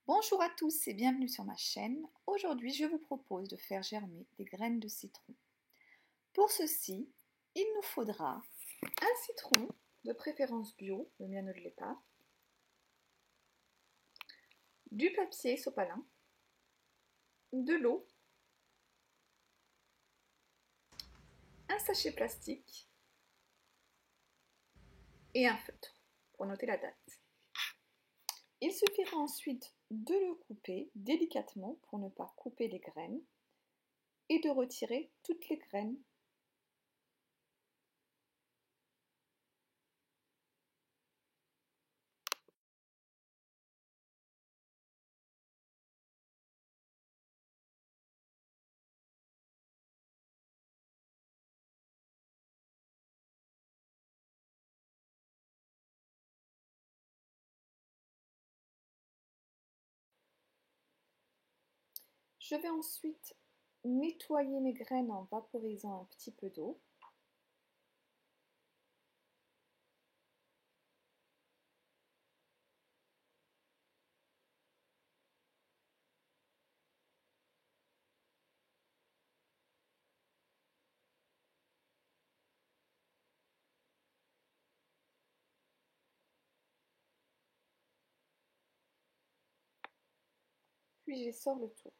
Bonjour à tous et bienvenue sur ma chaîne. Aujourd'hui, je vous propose de faire germer des graines de citron. Pour ceci, il nous faudra un citron, de préférence bio, le mien ne l'est pas, du papier sopalin, de l'eau, un sachet plastique et un feutre pour noter la date. Il suffira ensuite de le couper délicatement pour ne pas couper les graines et de retirer toutes les graines. Je vais ensuite nettoyer mes graines en vaporisant un petit peu d'eau. Puis j'essore le tout.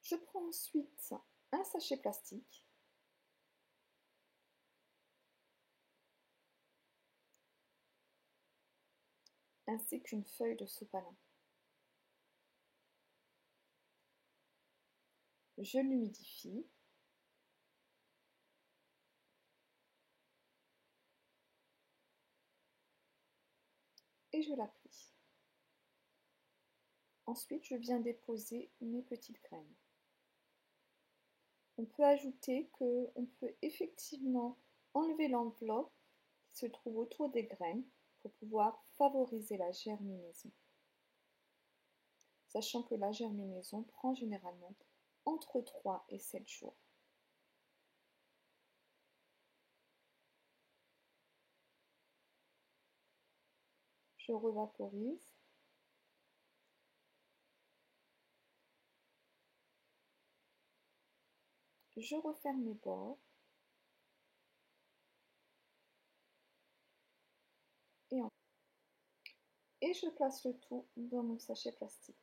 Je prends ensuite un sachet plastique ainsi qu'une feuille de sopalin. Je l'humidifie et je l'applique. Ensuite, je viens déposer mes petites graines. On peut ajouter qu'on peut effectivement enlever l'enveloppe qui se trouve autour des graines pour pouvoir favoriser la germinaison. Sachant que la germinaison prend généralement entre 3 et 7 jours. Je revaporise. Je referme mes bords et je place le tout dans mon sachet plastique.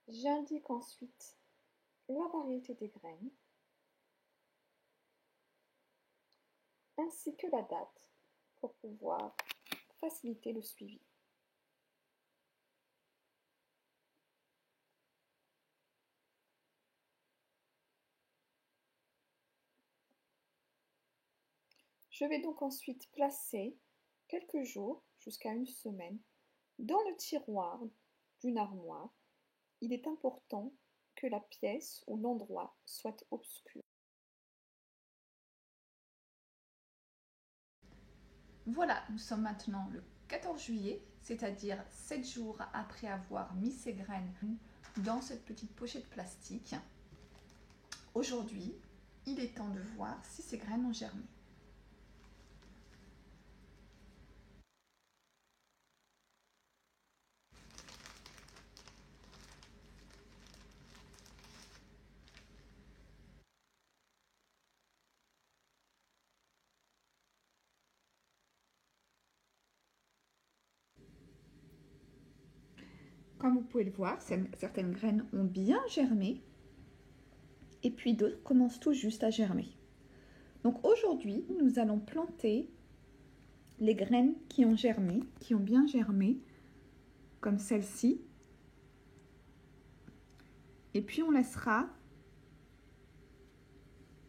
J'indique ensuite la variété des graines ainsi que la date pour pouvoir faciliter le suivi. Je vais donc ensuite placer quelques jours, jusqu'à une semaine, dans le tiroir d'une armoire. Il est important que la pièce ou l'endroit soit obscur. Voilà, nous sommes maintenant le 14 juillet, c'est-à-dire 7 jours après avoir mis ces graines dans cette petite pochette plastique. Aujourd'hui, il est temps de voir si ces graines ont germé. Comme vous pouvez le voir, certaines graines ont bien germé et puis d'autres commencent tout juste à germer. Donc aujourd'hui, nous allons planter les graines qui ont germé, qui ont bien germé, comme celle-ci. Et puis on laissera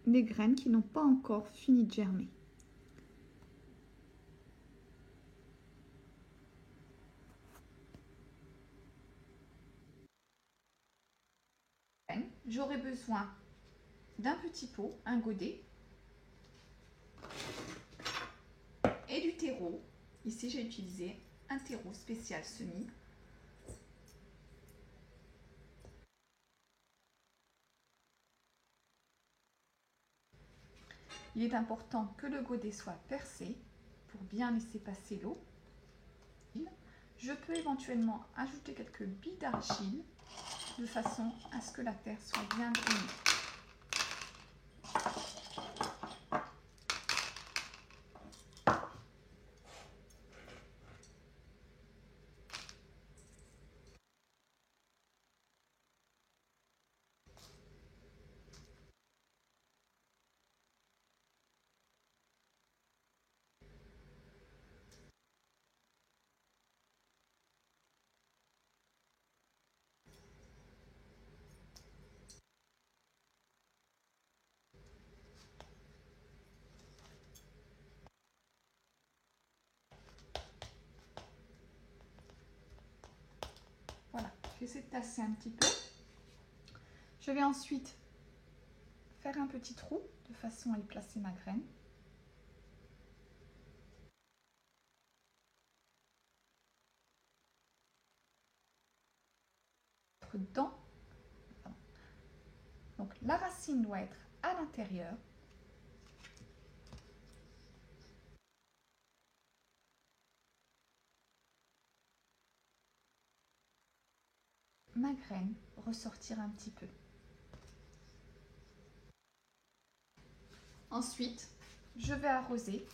les graines qui n'ont pas encore fini de germer. J'aurai besoin d'un petit pot, un godet, et du terreau. Ici j'ai utilisé un terreau spécial semis. Il est important que le godet soit percé pour bien laisser passer l'eau. Je peux éventuellement ajouter quelques billes d'argile de façon à ce que la terre soit bien drainée. Voilà, j'essaie de tasser un petit peu. Je vais ensuite faire un petit trou de façon à y placer ma graine. Donc la racine doit être à l'intérieur. Ma graine ressortir un petit peu. Ensuite, je vais arroser.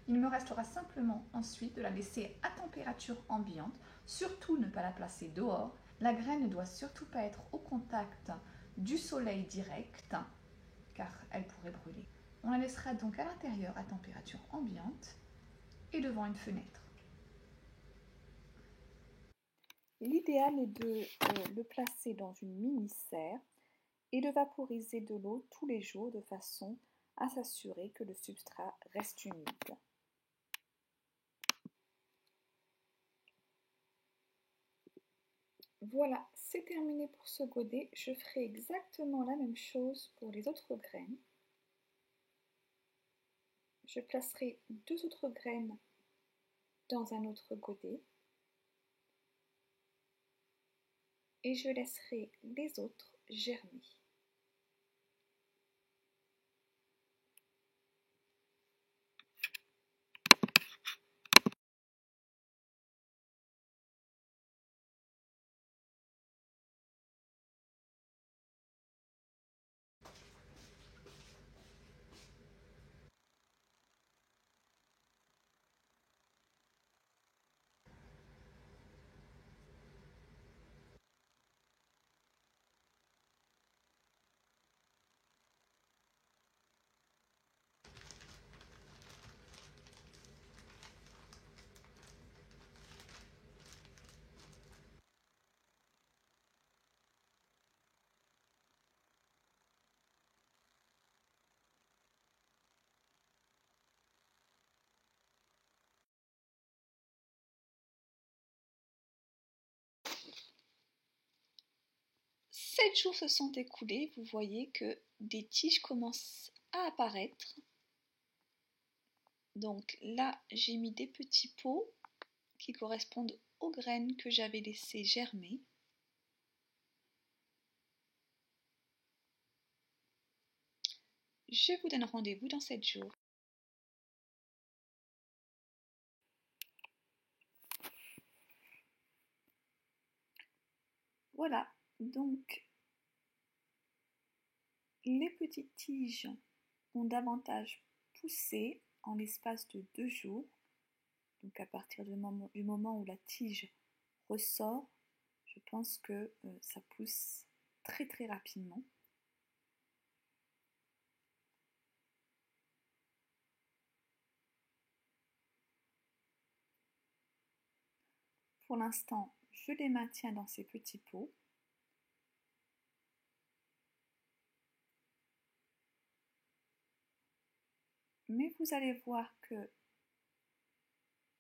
Il me restera simplement ensuite de la laisser à température ambiante, surtout ne pas la placer dehors. La graine ne doit surtout pas être au contact du soleil direct car elle pourrait brûler. On la laissera donc à l'intérieur à température ambiante et devant une fenêtre. L'idéal est de le placer dans une mini-serre et de vaporiser de l'eau tous les jours de façon à s'assurer que le substrat reste humide. Voilà, c'est terminé pour ce godet. Je ferai exactement la même chose pour les autres graines. Je placerai 2 autres graines dans un autre godet et je laisserai les autres germer. Sept jours se sont écoulés, vous voyez que des tiges commencent à apparaître. Donc là, j'ai mis des petits pots qui correspondent aux graines que j'avais laissées germer. Je vous donne rendez-vous dans 7 jours. Voilà, donc les petites tiges ont davantage poussé en l'espace de 2 jours. Donc à partir du moment où la tige ressort, je Je pense que ça pousse très très rapidement. Pour l'instant, je les maintiens dans ces petits pots. Mais vous allez voir que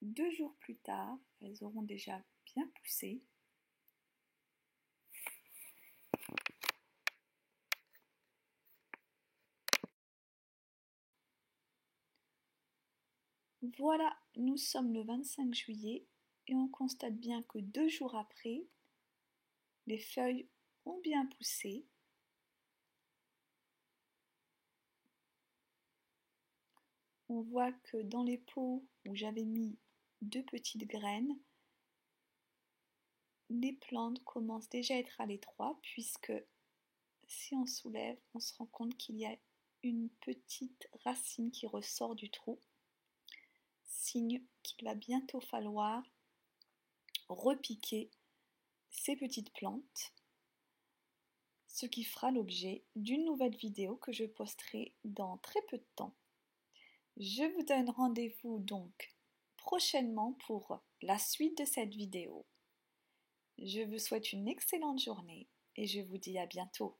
2 jours plus tard, elles auront déjà bien poussé. Voilà, nous sommes le 25 juillet et on constate bien que 2 jours après, les feuilles ont bien poussé. On voit que dans les pots où j'avais mis 2 petites graines, les plantes commencent déjà à être à l'étroit puisque si on soulève, on se rend compte qu'il y a une petite racine qui ressort du trou, signe qu'il va bientôt falloir repiquer ces petites plantes, ce qui fera l'objet d'une nouvelle vidéo que je posterai dans très peu de temps. Je vous donne rendez-vous donc prochainement pour la suite de cette vidéo. Je vous souhaite une excellente journée et je vous dis à bientôt.